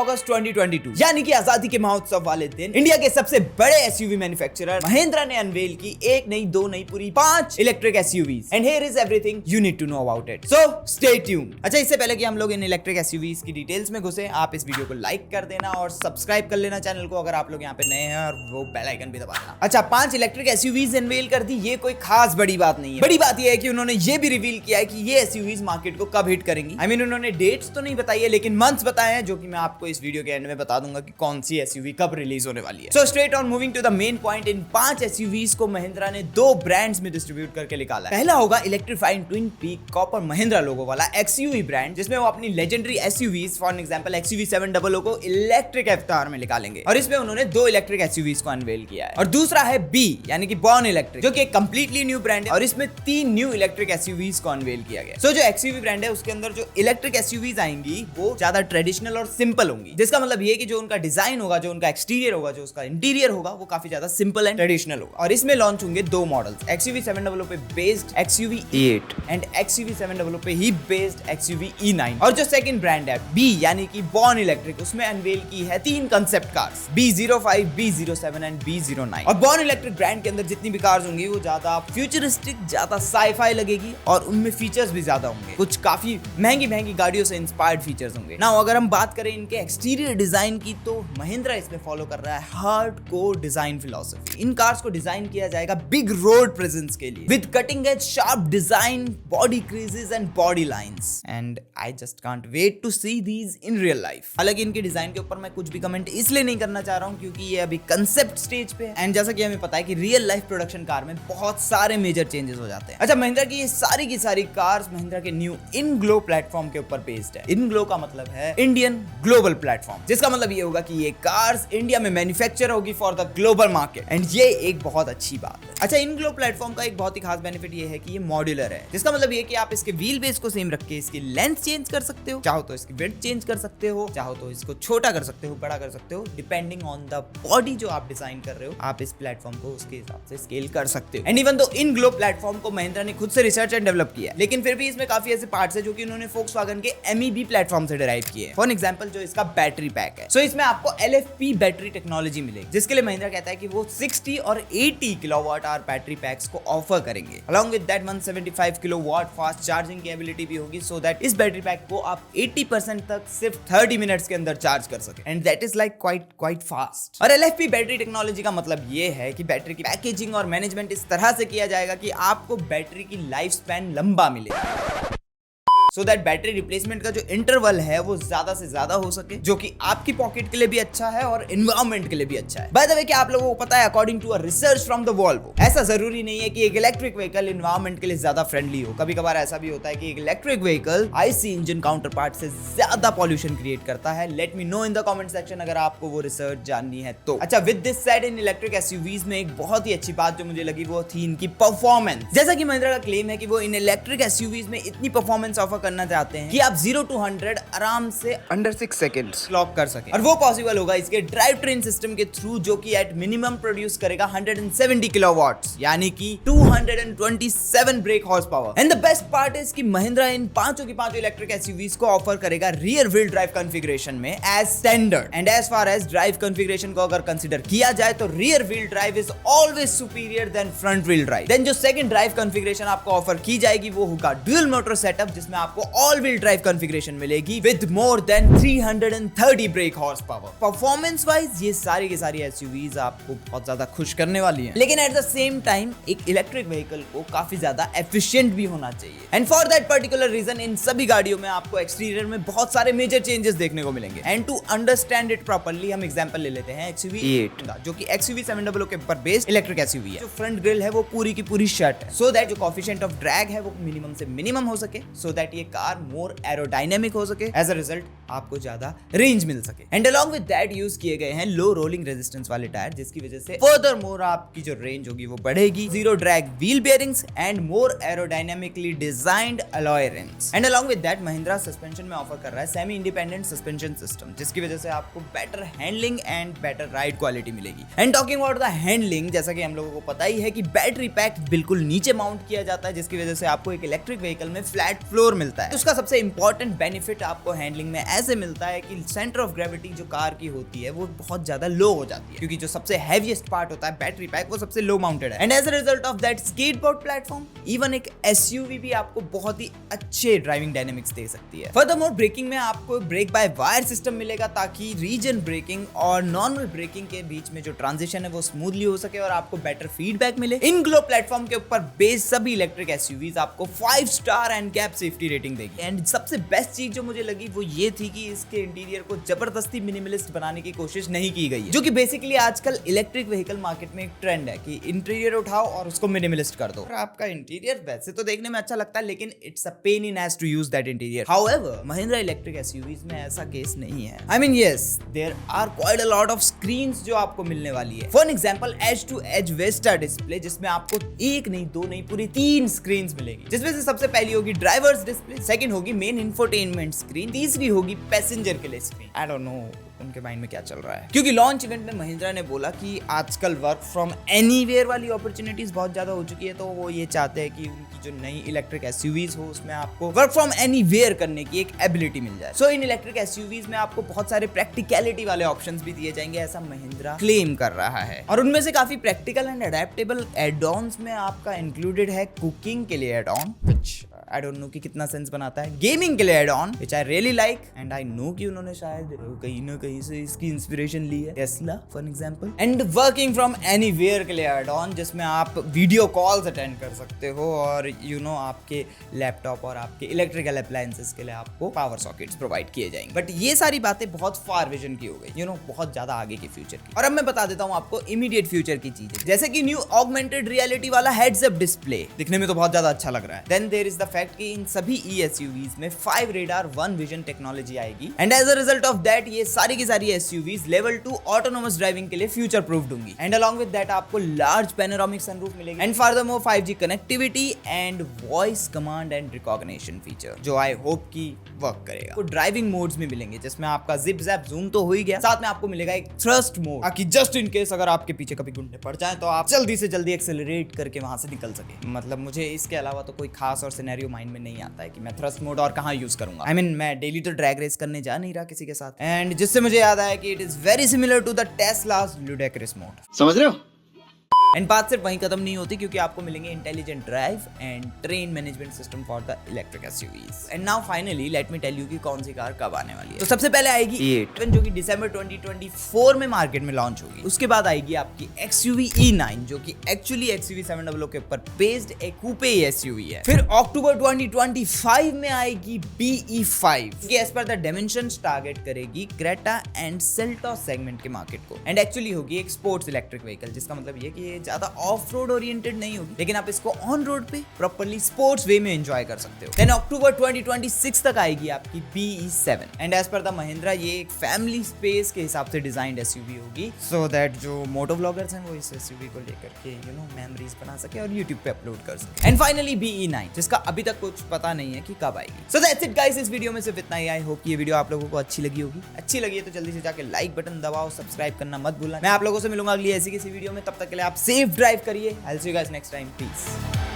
अगस्त 2022 यानी कि आजादी के महोत्सव वाले दिन इंडिया के सबसे बड़े एसयूवी मैन्युफैक्चरर महिंद्रा ने अनवेल की एक नहीं दो नहीं पूरी 5 electric SUVs and here is everything you need to know about it, so stay tuned. अच्छा, इससे पहले कि हम लोग इन इलेक्ट्रिक एसयूवीज की डिटेल्स में घुसे, आप इस वीडियो को लाइक कर देना और सब्सक्राइब कर लेना चैनल को अगर आप लोग यहाँ पे नए हैं, और वो बेल आइकन भी दबा देना। अच्छा, 5 इलेक्ट्रिक एसयूवीज अनवेल कर दी, ये कोई खास बड़ी बात नहीं है। बड़ी बात ये है कि उन्होंने ये भी रिवील किया है कि ये एसयूवीज मार्केट को कब हिट करेंगी। आई मीन उन्होंने डेट्स तो नहीं बताई है, लेकिन मंथ्स बताए हैं, जो कि मैं आपको इस वीडियो के एंड में बता दूंगा कि कौन सी एसयूवी कब रिलीज होने वाली है। So straight on moving to the main point, इन 5 एसयूवीज को महिंद्रा ने 2 ब्रांड्स में डिस्ट्रीब्यूट करके निकाला है। पहला होगा electrified twin peak copper Mahindra logo वाला एक्सयूवी ब्रांड, जिसमें वो अपनी legendary SUVs for example XUV 700 को इलेक्ट्रिक अवतार में निकालेंगे, और इसमें उन्होंने 2 इलेक्ट्रिक एसयूवीज को अनवेल किया है। और दूसरा है बी यानी कि बॉर्न इलेक्ट्रिक, जो कि एक कंप्लीटली न्यू ब्रांड है, और इसमें 3 न्यू इलेक्ट्रिक एसयूवीज को अनवेल किया गया। सो जो एक्सयूवी ब्रांड है उसके अंदर जो इलेक्ट्रिक एसयूवीज आएंगी वो ज्यादा ट्रेडिशनल और सिंपल होंगी, जिसका मतलब ये कि जो उनका डिजाइन होगा, जो उनका एक्सटीरियर होगा, जो उसका इंटीरियर होगा, वो काफी ज्यादा सिंपल एंड ट्रेडिशनल होगा। और इसमें लॉन्च होंगे 2 मॉडल्स, एक्सयूवी 700 पे based XUV E8 and XUV 700 पे ही बेस्ड एक्सयूवी E9। और जो सेकंड ब्रांड है बी यानी कि बॉर्न इलेक्ट्रिक, उसमें अनवेल की है 3 concept cars, B05, B07 and B09। और बॉर्न इलेक्ट्रिक ब्रांड के अंदर जितनी भी कार्स होंगी वो ज्यादा फ्यूचरिस्टिक, ज्यादा साई-फाई लगेगी, और उनमें फीचर्स भी ज्यादा होंगे, कुछ काफी महंगी गाड़ियों से इंस्पायर्ड फीचर्स होंगे ना। अगर हम बात करें इनके एक्सटीरियर डिजाइन की, तो महिंद्रा इसमें फॉलो कर रहा है हार्डकोर डिजाइन फिलॉसफी। इन कार्स को डिजाइन किया जाएगा बिग रोड प्रेजेंस के लिए, with cutting edge sharp design, body creases and body lines, and I just can't wait to see these in real life. हालांकि इनके डिजाइन के ऊपर मैं कुछ भी कमेंट इसलिए नहीं करना चाह रहा हूं क्योंकि ये अभी कंसेप्ट स्टेज पे है, एंड जैसा कि हमें पता है कि रियल लाइफ प्रोडक्शन कार में बहुत सारे मेजर चेंजेस हो जाते हैं। अच्छा, महिंद्रा की ये की सारी कार्स महिंद्रा के न्यू इनग्लो प्लेटफॉर्म के ऊपर बेस्ड है। इनग्लो का मतलब है इंडियन ग्लोबल प्लेटफॉर्म, जिसका मतलब ये होगा कि ये कार्स इंडिया में मैन्युफैक्चर होगी for the global market, and ये एक बहुत अच्छी बात है। अच्छा, इनग्लो प्लेटफॉर्म का एक बहुत ही खास बेनिफिट ये है कि ये मॉड्यूलर है, जिसका मतलब ये कि आप इसके व्हील बेस को सेम रख के इसकी लेंथ चेंज कर सकते हो, चाहो तो इसकी विड्थ चेंज कर सकते हो, चाहो तो इसको छोटा कर सकते हो, बड़ा कर सकते हो, डिपेंडिंग ऑन द बॉडी जो आप डिजाइन कर रहे हो, आप इस प्लेटफॉर्म को उसके हिसाब से स्केल कर सकते हो। एंड इवन दो इनग्लो प्लेटफॉर्म को महिंद्रा ने खुद से रिसर्च एंड डेवलप किया, लेकिन फिर भी इसमें काफी ऐसे पार्ट्स है जो कि उन्होंने फोक्सवैगन के MEB प्लेटफॉर्म से डिराइव किए हैं। फॉर एग्जांपल जो इसका बैटरी पैक है, सो इसमें आपको LFP बैटरी टेक्नोलॉजी मिलेगी, जिसके लिए महिंद्रा कहता है कि वो 60 और 80 किलोवाट आवर बैटरी पैक्स को ऑफर करेंगे। Along with that 175 kilowatt fast charging की एबिलिटी भी होगी, सो दैट इस बैटरी पैक को आप 80% तक सिर्फ 30 मिनट्स के अंदर चार्ज कर सके, and that is like quite fast. और LFP बैटरी टेक्नोलॉजी का मतलब ये है कि बैटरी की पैकेजिंग और मैनेजमेंट इस तरह से किया जाएगा कि आपको बैटरी की लाइफ स्पैन लंबा मिलेगा, सो दैट बैटरी रिप्लेसमेंट का जो इंटरवल है वो ज्यादा से ज्यादा हो सके, जो कि आपकी पॉकेट के लिए भी अच्छा है और एनवायरनमेंट के लिए भी अच्छा है। बाय द वे, क्या आप लोगों को पता है, according to a research from the Volvo, ऐसा जरूरी नहीं है कि एक इलेक्ट्रिक व्हीकल एनवायरनमेंट के लिए ज्यादा फ्रेंडली हो। कभी कभार ऐसा भी होता है कि एक electric vehicle IC engine counter part से ज्यादा पॉल्यूशन क्रिएट करता है। Let me know in the comment section अगर आपको वो रिसर्च जाननी है तो। अच्छा, with this said, in electric SUVs में एक बहुत ही अच्छी बात जो मुझे लगी वो थी इनकी परफॉर्मेंस। जैसा कि महिंद्रा का क्लेम है कि वो इन इलेक्ट्रिक एसयूवीज में इतनी परफॉर्मेंस ऑफर करना चाहते हैं कि आप 0 to 100 आराम से अंडर 6 सेकंड्स क्लॉक कर सके, और वो पॉसिबल होगा इसके ड्राइव ट्रेन सिस्टम के थ्रू, जो कि एट मिनिमम प्रोड्यूस करेगा 170 किलोवाट्स यानी कि 227 brake horse power. And the best part is कि महिंद्रा इन पांचों की पांचों इलेक्ट्रिक एसयूवीज को ऑफर करेगा रियर व्हील ड्राइव कॉन्फ़िगरेशन में as standard. And as far as drive configuration को अगर कंसीडर किया जाए तो rear wheel drive is always superior than front wheel drive. Then जो सेकंड ड्राइव कॉन्फ़िगरेशन आपको ऑफर की जाएगी वो होगा ड्यूल मोटर सेटअप, जिसमें आपको ऑल व्हील ड्राइव कॉन्फ़िगरेशन मिलेगी with more than 330 break horse power. Performance wise ये सारी की सारी एसयूवीज आपको बहुत ज्यादा खुश करने वाली हैं, लेकिन एट द सेम टाइम एक इलेक्ट्रिक व्हीकल को काफी ज्यादा एफिशिएंट भी होना चाहिए। And for that particular reason इन सभी गाड़ियों में आपको एक्सटीरियर में बहुत सारे मेजर चेंजेस देखने को मिलेंगे। And to understand it properly हम एग्जांपल ले लेते हैं एक्सयूवी E8 का, जो कि एक्सयूवी 700 के ऊपर बेस्ड इलेक्ट्रिक एसयूवी है। जो फ्रंट ग्रिल है वो पूरी की पूरी शट है, सो दैट जो कोएफिशिएंट ऑफ ड्रैग है वो मिनिमम से मिनिमम हो सके, सो दैट ये कार मोर एरोडायनेमिक हो सके, एज अ रिजल्ट आपको ज्यादा रेंज मिल सके। And along with that use किए गए हैं लो रोलिंग रेजिस्टेंस वाले टायर, जिसकी वजह से फर्दर मोर आपकी जो रेंज होगी वो बढ़ेगी। Zero drag wheel bearings and more aerodynamically designed alloy rims. And along with that Mahindra suspension में ऑफर कर रहा है सेमी इंडिपेंडेंट सस्पेंशन सिस्टम, जिसकी वजह से आपको better handling and better ride quality मिलेगी। And talking about the handling, जैसा कि हम लोगों को पता ही है कि बैटरी पैक बिल्कुल नीचे माउंट किया जाता है, जिसकी वजह से आपको एक इलेक्ट्रिक व्हीकल में फ्लैट फ्लोर मिलता है। उसका सबसे इंपॉर्टेंट बेनिफिट आपको हैंडलिंग में ऐसे मिलता है कि सेंटर ऑफ ग्रेविटी जो कार की होती है वो बहुत ज्यादा लो हो जाती है, क्योंकि जो सबसे हैवीएस्ट पार्ट होता है बैटरी पैक वो सबसे लो माउंटेड है। And as a result of that skateboard platform even एक एसयूवी भी आपको बहुत ही अच्छे ड्राइविंग डायनेमिक्स दे सकती है। फर्दरमोर ब्रेकिंग में आपको ब्रेक बाय वायर सिस्टम मिलेगा ताकि रीजन ब्रेकिंग और नॉर्मल ब्रेकिंग के बीच में जो ट्रांजिशन है वो स्मूथली हो सके और आपको बेटर फीडबैक मिले। इन ग्लो प्लेटफॉर्म के ऊपर बेस्ड सभी इलेक्ट्रिक एसयूवीज आपको 5 star and gap safety rating देगी। एंड सबसे बेस्ट चीज जो मुझे लगी वो ये थी कि इसके इंटीरियर को जबरदस्ती मिनिमलिस्ट बनाने की कोशिश नहीं की गई है, जो कि बेसिकली आजकल इलेक्ट्रिक व्हीकल मार्केट में एक ट्रेंड है कि इंटीरियर उठाओ और उसको मिनिमलिस्ट कर दो। और आपका इंटीरियर वैसे तो देखने में अच्छा लगता है लेकिन it's a pain in ass to use that interior. However Mahindra electric SUVs में ऐसा केस नहीं है। I mean yes, there are quite a lot of screens जो आपको मिलने वाली है। For example edge to edge vista display, जिसमें आपको एक नहीं दो नहीं पूरी 3 स्क्रीन्स मिलेगी, जिसमें से सबसे पहली होगी ड्राइवर्स डिस्प्ले, सेकंड होगी मेन इंफोटेनमेंट स्क्रीन, तीसरी होगी पैसेंजर के लिए स्क्रीन। आई डोंट नो उनके माइंड में क्या चल रहा है, क्योंकि लॉन्च इवेंट में महिंद्रा ने बोला कि आजकल वर्क फ्रॉम एनीवेयर वाली अपॉर्चुनिटीज बहुत ज्यादा हो चुकी है, तो वो ये चाहते हैं कि उनकी जो नई इलेक्ट्रिक एसयूवीज हो उसमें आपको वर्क फ्रॉम एनीवेयर करने की एक एबिलिटी मिल जाए। सो इन इलेक्ट्रिक एसयूवीज में आपको बहुत सारे प्रैक्टिकलिटी वाले ऑप्शंस भी दिए जाएंगे, ऐसा महिंद्रा क्लेम कर रहा है। और उनमें से काफी प्रैक्टिकल एंड अडेप्टेबल एड-ऑन्स में आपका इंक्लूडेड है कुकिंग के लिए add on, which I don't know कि कितना सेंस बनाता है, गेमिंग के लिए add on which I really like, and I know कि उन्होंने शायद कहीं ना कहीं से इसकी इंस्पिरेशन ली है, Tesla for example. And working from anywhere के लिए एड ऑन, जिसमें आप वीडियो कॉल्स अटेंड कर सकते हो और यू नो आपके लैपटॉप और आपके इलेक्ट्रिकल अप्लायंसेस के लिए आपको पावर सॉकेट्स प्रोवाइड किए जाएंगे। बट ये सारी बातें बहुत फार विजन की हो गई, यू नो बहुत ज्यादा आगे के फ्यूचर की। और अब मैं बता देता हूँ आपको इमीडिएट फ्यूचर की चीजें, जैसे कि न्यू ऑगमेंटेड रियलिटी वाला हेड्स अप डिस्प्ले, दिखने में तो बहुत ज्यादा अच्छा लग रहा है। Then there is the fact कि इन सभी ESUVs में 5 रेडार 1 विजन टेक्नोलॉजी आएगी, and as a result of that ये सारी की सारी SUVs लेवल 2 ऑटोनोमस ड्राइविंग के लिए फ्यूचर प्रूफ्ड होंगी। एंड अलॉन्ग विद दैट आपको लार्ज पैनोरामिक सनरूफ मिलेगी, and furthermore 5G connectivity and voice command and recognition feature, जो आई होप की वर्क करेगा। तो ड्राइविंग मोड्स में मिलेंगे, जिसमें आपका जिप जैप जूम तो हो ही गया, साथ में आपको मिलेगा एक थ्रस्ट मोड, ताकि जस्ट इन केस अगर आपके पीछे कभी गुंडे पड़ जाए तो आप जल्दी से जल्दी एक्सेलरेट करके वहां से निकल सके। मतलब मुझे इसके अलावा तो कोई खास और सिनेरियो माइंड में नहीं आता है कि मैं थ्रस्ट मोड और कहां यूज करूंगा। आई मीन मैं डेली तो ड्रैग रेस करने जा नहीं रहा किसी के साथ, एंड जिससे मुझे याद आया कि it is very similar to the Tesla's ludicrous mode. समझ रहे हो? एंड बात सिर्फ वहीं खत्म नहीं होती, क्योंकि आपको मिलेंगे intelligent drive and train management system for the electric SUVs. And now finally let me tell you कि कौन सी कार कब आने वाली है। तो सबसे पहले आएगी E8, जो कि दिसंबर 2024 में मार्केट में लॉन्च होगी। उसके बाद आएगी आपकी XUV E9, जो कि एक्चुअली XUV 700 के ऊपर बेस्ड एक कूपे एसयूवी है। फिर अक्टूबर 2025 में आएगी BE5, कि as per the dimensions target करेगी क्रेटा एंड सेल्टॉस सेगमेंट के मार्केट को, एंड एक्चुअली होगी एक स्पोर्ट्स इलेक्ट्रिक व्हीकल, जिसका मतलब ये कि ज्यादा ऑफ रोड ओरिएंटेड नहीं होगी, लेकिन आप इसको ऑन रोड पे प्रॉपर्ली स्पोर्ट्स वे में एंजॉय कर सकते हो। देन अक्टूबर 2026 तक आएगी आपकी BE7, and as per the Mahindra ये एक फैमिली स्पेस के हिसाब से डिजाइंड एसयूवी होगी, सो दैट जो मोटो व्लॉगर्स हैं वो इस एसयूवी को लेकर के यू नो मेमोरीज बना सके और यूट्यूब पे अपलोड कर सके। एंड फाइनली BE9, जिसका अभी तक कुछ पता नहीं है कि कब आएगी। सो दैट्स इट गाइस, इस वीडियो में सिर्फ इतना ही। आई होप ये वीडियो आप लोगों को अच्छी लगी होगी। अच्छी लगी है तो जल्दी से जाके लाइक बटन दबाओ, सब्सक्राइब करना मत भूलना। मैं आप लोगों से मिलूंगा अगली ऐसी किसी वीडियो में, तब तक के लिए आप सेफ ड्राइव करिए। I'll see you guys next time. Peace.